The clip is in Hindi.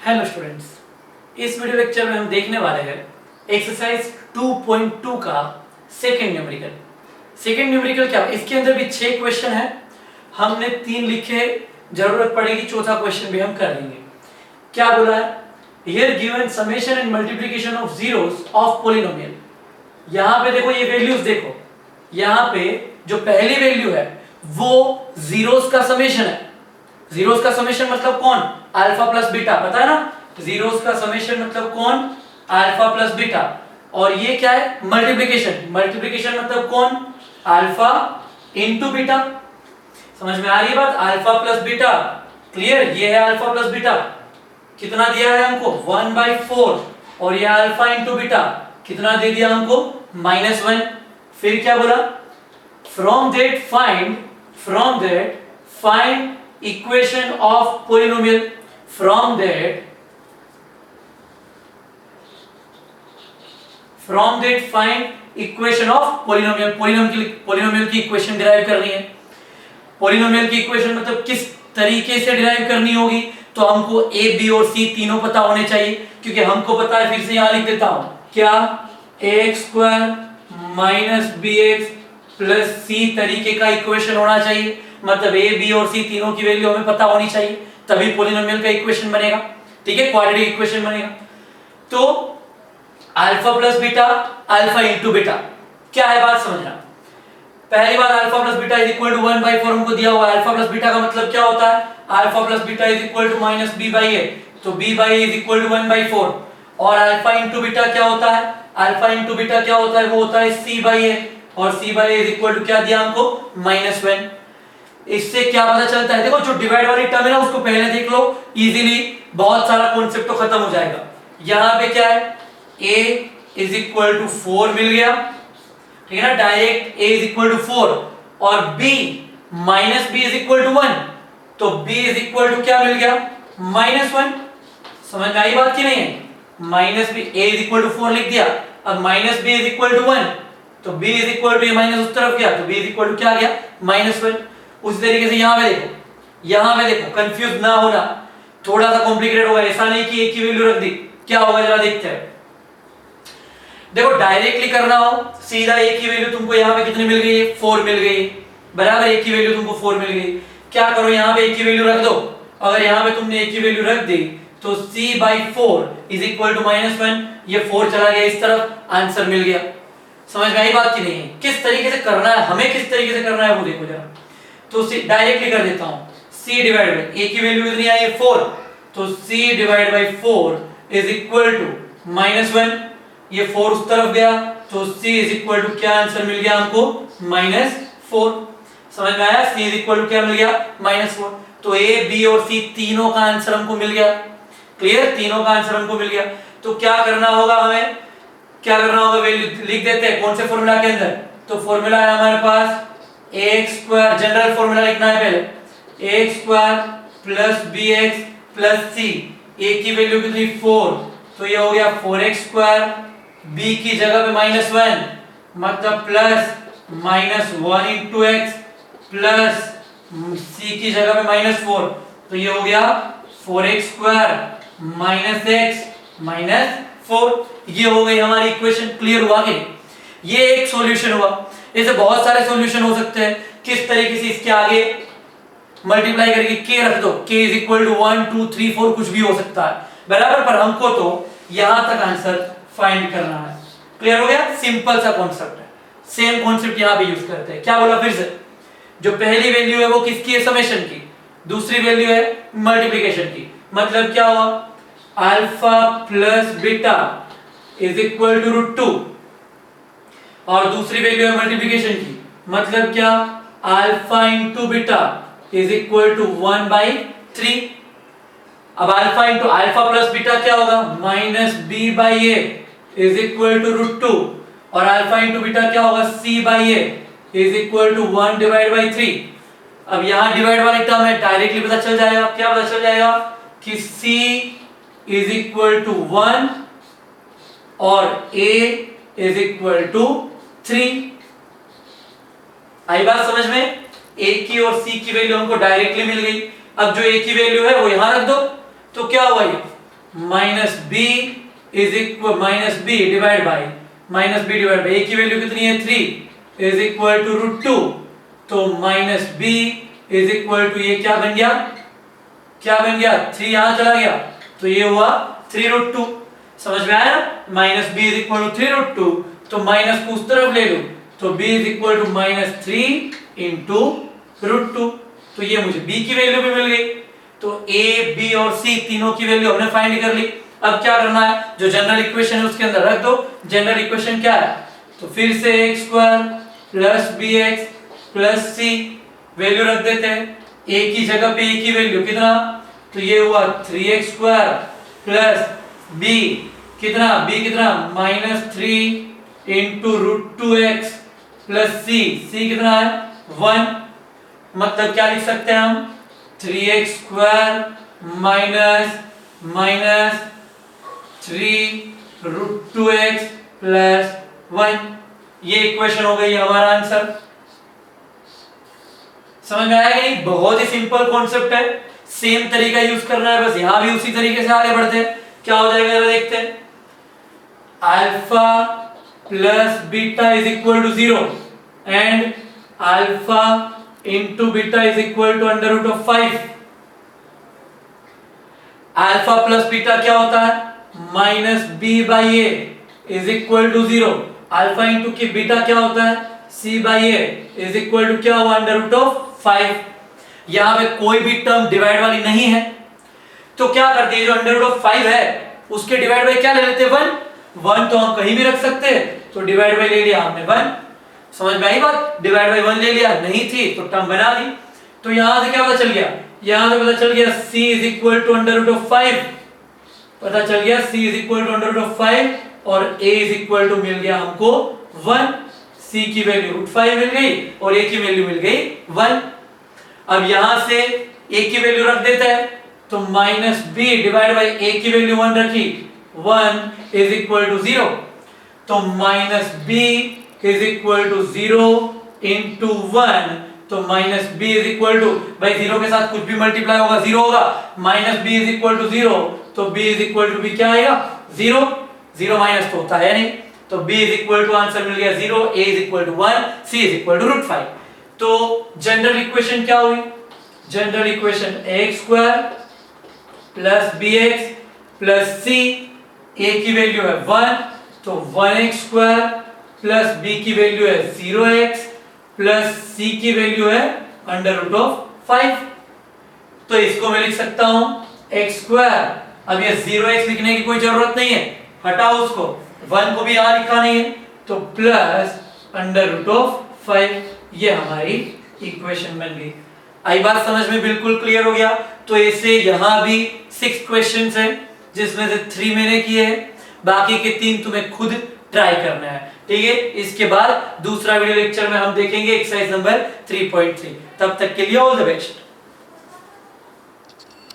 हेलो स्टूडेंट्स, इस वीडियो लेक्चर में हम देखने वाले हैं एक्सरसाइज 2.2 का सेकंड न्यूमेरिकल। सेकंड न्यूमेरिकल क्या है? इसके अंदर भी 6 क्वेश्चन है, हमने 3 लिखे, जरूरत पड़ेगी चौथा क्वेश्चन भी हम कर लेंगे। क्या बोला है? Here given summation and multiplication of zeros of polynomial. यहाँ पे देखो, ये वैल्यूज देखो, यहाँ पे जो पहली वैल्यू है वो जीरोस का समेशन है। जीरोस का समेशन मतलब कौन? अल्फा प्लस बीटा, पता है ना? जीरोस का समेशन मतलब कौन? Alpha plus beta. और ये क्या है? मल्टीप्लिकेशन। मल्टीप्लिकेशन मतलब कौन? Alpha into beta. समझ में आ रही है बात? Alpha plus beta, clear? ये है अल्फा प्लस बीटा, कितना दिया है हमको? 1/4। और ये अल्फा इनटू बीटा कितना दे दिया हमको? -1। फिर क्या बोला? From that find equation of polynomial. From that find equation of polynomial. Polynomial की इक्वेशन डिराइव करनी है। पॉलिनोमियल की इक्वेशन मतलब किस तरीके से डिराइव करनी होगी? तो हमको a, b और c तीनों पता होने चाहिए, क्योंकि हमको पता है, फिर से यहां लिख देता हूं, क्या? ax² - bx + c तरीके का इक्वेशन होना चाहिए। मतलब a, b और c तीनों की वैल्यू हमें पता होनी चाहिए, तभी पॉलिनोमियल का इक्वेशन बनेगा। ठीक है, क्वाड्रेटिक इक्वेशन बनेगा। तो alpha plus beta, alpha into beta, क्या है बात समझना। पहली बात, alpha plus beta is equal to 1/4 हमको दिया हुआ है। अल्फा प्लस बीटा का मतलब क्या होता है? Alpha plus beta is equal to -b/a, तो b/a इज इक्वल टू 1/4। और अल्फा इनटू बीटा क्या होता है? अल्फा इनटू बीटा क्या होता है? वो होता है c/a, और c/a इज इक्वल टू क्या दिया हमको? -1। इससे क्या पता चलता है? देखो, जो डिवाइड वाली टर्म है ना, उसको पहले देख लो, इजीली बहुत सारा कॉन्सेप्ट तो खत्म हो जाएगा। यहां पे क्या है? a इज इक्वल टू 4 मिल गया, ठीक है ना? Direct a is equal to 4, और b -b is equal to 1, तो b इज इक्वल टू क्या मिल गया? -1। समझ में आई बात की नहीं है? -b, a is equal to 4 लिख दिया, अब -b इज इक्वल टू 1, तो b is equal to minus उस तरफ गया, तो b इज इक्वल टू क्या आ गया? -1। उसी तरीके से यहां पे देखो, कंफ्यूज ना होना, थोड़ा सा कॉम्प्लिकेटेड होगा, ऐसा नहीं कि एक ही वैल्यू रख दी। क्या होगा जरा देखते हैं। देखो, डायरेक्टली करना हो, सीधा एक ही वैल्यू तुमको यहाँ पे कितनी मिल गई है? 4 मिल गई, बराबर। एक ही वैल्यू तुमको 4 मिल गई। क्या करो, यहाँ पे एक ही वैल्यू रख दो। अगर यहाँ पे तुमने एक ही वैल्यू रख दी तो c/4 इज इक्वल टू -1, ये 4 चला गया इस तरफ, आंसर मिल गया। समझ में आई बात की नहीं है? किस तरीके से करना है, हमें किस तरीके से करना है वो देखो जरा। तो डायरेक्टली कर देता हूं, c डिवाइड बाय, एक ही वैल्यू कितनी आई है? 4, तो c divide by 4 is equal to -1। ये 4 उस तरफ गया, तो c इज इक्वल टू क्या आंसर मिल गया हमको? -4। समझ में आया? c इज इक्वल टू क्या मिल गया? -4। तो a, b और c तीनों का आंसर हमको मिल गया। क्लियर? तीनों का आंसर हमको मिल गया। तो क्या करना होगा हमें? वैल्यू लिख देते हैं। कौन से फॉर्मूला के अंदर? तो फॉर्मूला है हमारे पास ax², जनरल फॉर्मूला लिखना है पहले, ax² + bx + c। a की वैल्यू कितनी? 4, तो ये हो गया 4x², b की जगह पे -1, मतलब प्लस -1 × x, प्लस c की जगह पे -4, तो ये हो गया 4x² - x - 4। ये हो गई हमारी इक्वेशन। क्लियर हुआ कि? ये एक सॉल्यूशन हुआ। ऐसे बहुत सारे सॉल्यूशन हो सकते हैं। किस तरीके से इसके आगे मल्टीप्लाई करके k रख दो, k इज इक्वल टू 1 2 3 4 कुछ भी हो सकता है, बराबर। पर हमको तो यहां तक आंसर फाइंड करना है। क्लियर हो गया? सिंपल सा कॉन्सेप्ट है। सेम कॉन्सेप्ट यहां पे यूज करते हैं। क्या बोला फिर से? जो पहली वैल्यू है वो किसकी है? समेशन की। दूसरी वैल्यू है मल्टीप्लिकेशन की। मतलब क्या हुआ? Alpha plus beta is equal to √2, और दूसरी वैल्यू है मल्टीप्लिकेशन की। मतलब क्या? Alpha into beta is equal to 1/3। अब alpha into alpha plus beta क्या होगा? -b/a इज इक्वल टू √2, और अल्फा इनटू बीटा क्या होगा? c/a is equal to 1/3। अब यहां डिवाइड वाली टर्म है, डायरेक्टली पता चल जाएगा। क्या पता चल जाएगा? कि c इज इक्वल टू 1 और a इज इक्वल टू 3। आई बात समझ में? a की और c की वैल्यू हमको डायरेक्टली मिल गई। अब जो a की वैल्यू है वो यहां रख दो, तो क्या हुआ? ये minus B is equal minus B divide by A की वैल्यू कितनी है 3 इज इक्वल टू √2, तो minus B is equal to ये क्या बन गया 3 यहां चला गया तो ये हुआ 3√2। समझ में आया ना, minus B is equal to 3√2, तो माइनस को उस तरफ ले लो तो b is equal to -3 into √2, तो ये मुझे b की वैल्यू भी मिल गई। तो a b और c तीनों की वैल्यू हमने फाइंड कर ली। अब क्या करना है, जो जनरल इक्वेशन है उसके अंदर रख दो। जनरल इक्वेशन क्या है, तो फिर से x² plus bx plus c value रख देते हैं। a की जगह पे a की वैल्यू कितना, तो ये हुआ 3x² प्लस b कितना -3 इंटू √2x प्लस c कितना है 1, मतलब क्या लिख सकते हैं हम 3x² माइनस 3 √2x प्लस 1, ये इक्वेशन हो गई हमारा आंसर। समझ में आया कि नहीं, बहुत ही सिंपल कॉन्सेप्ट है, सेम तरीका यूज करना है, बस यहां भी उसी तरीके से आगे बढ़ते हैं। क्या हो जाएगा जरा देखते हैं, alpha plus beta is equal to 0 and alpha into beta is equal to √5। Alpha plus beta क्या होता है, -b/a is equal to 0। Alpha into की बीटा क्या होता है, c/a इज इक्वल टू क्या हुआ √5। यहां पे कोई भी टर्म डिवाइड वाली नहीं है, तो क्या करते हैं, जो √5 है उसके डिवाइड बाय क्या ले लेते हैं 1 तो हम कहीं भी रख सकते हैं, तो डिवाइड बाय ले लिया हमने 1। समझ में आई बात, डिवाइड बाय 1 ले लिया, नहीं थी तो टर्म बना ली। तो यहां से क्या पता चल गया, यहां से पता चल गया c इज इक्वल टू √5, पता चल गया c इज इक्वल टू √5 और a इज इक्वल टू मिल गया हमको 1। c की वैल्यू √5 मिल गई और a की वैल्यू मिल गई 1। अब यहां से a की वैल्यू रख देते हैं, तो -b डिवाइड बाय a की वैल्यू 1 रखी, 1 इज इक्वल टू 0, तो -b is equal to 0 into 1, तो -b इज इक्वल टू, भाई 0 के साथ कुछ भी मल्टीप्लाई होगा 0 होगा, -b इज इक्वल टू 0, तो b इज इक्वल टू भी क्या आएगा 0, 0 माइनस तो होता है नहीं, तो b is equal to answer मिल गया 0, a is equal to 1, c is equal to √5। तो जनरल इक्वेशन क्या हुई, general equation ax² plus bx plus c, a की वैल्यू है 1 तो 1x² प्लस b की वैल्यू है 0x प्लस c की वैल्यू है √5। तो इसको मैं लिख सकता हूं x², अब ये 0x लिखने की कोई जरूरत नहीं है, हटाओ उसको, 1 को भी यहां लिखा नहीं है, तो प्लस √5, ये हमारी इक्वेशन बन गई। आई बात समझ में बिल्कुल क्लियर हो गया। तो ऐसे यहां भी 6 क्वेश्चंस हैं जिसमें से 3 मैंने किए हैं, बाकी के 3 तुम्हें खुद ट्राई करना है, ठीक है। इसके बाद दूसरा वीडियो लेक्चर में हम देखेंगे एक्सरसाइज नंबर 3.3। तब तक के लिए ऑल द बेस्ट।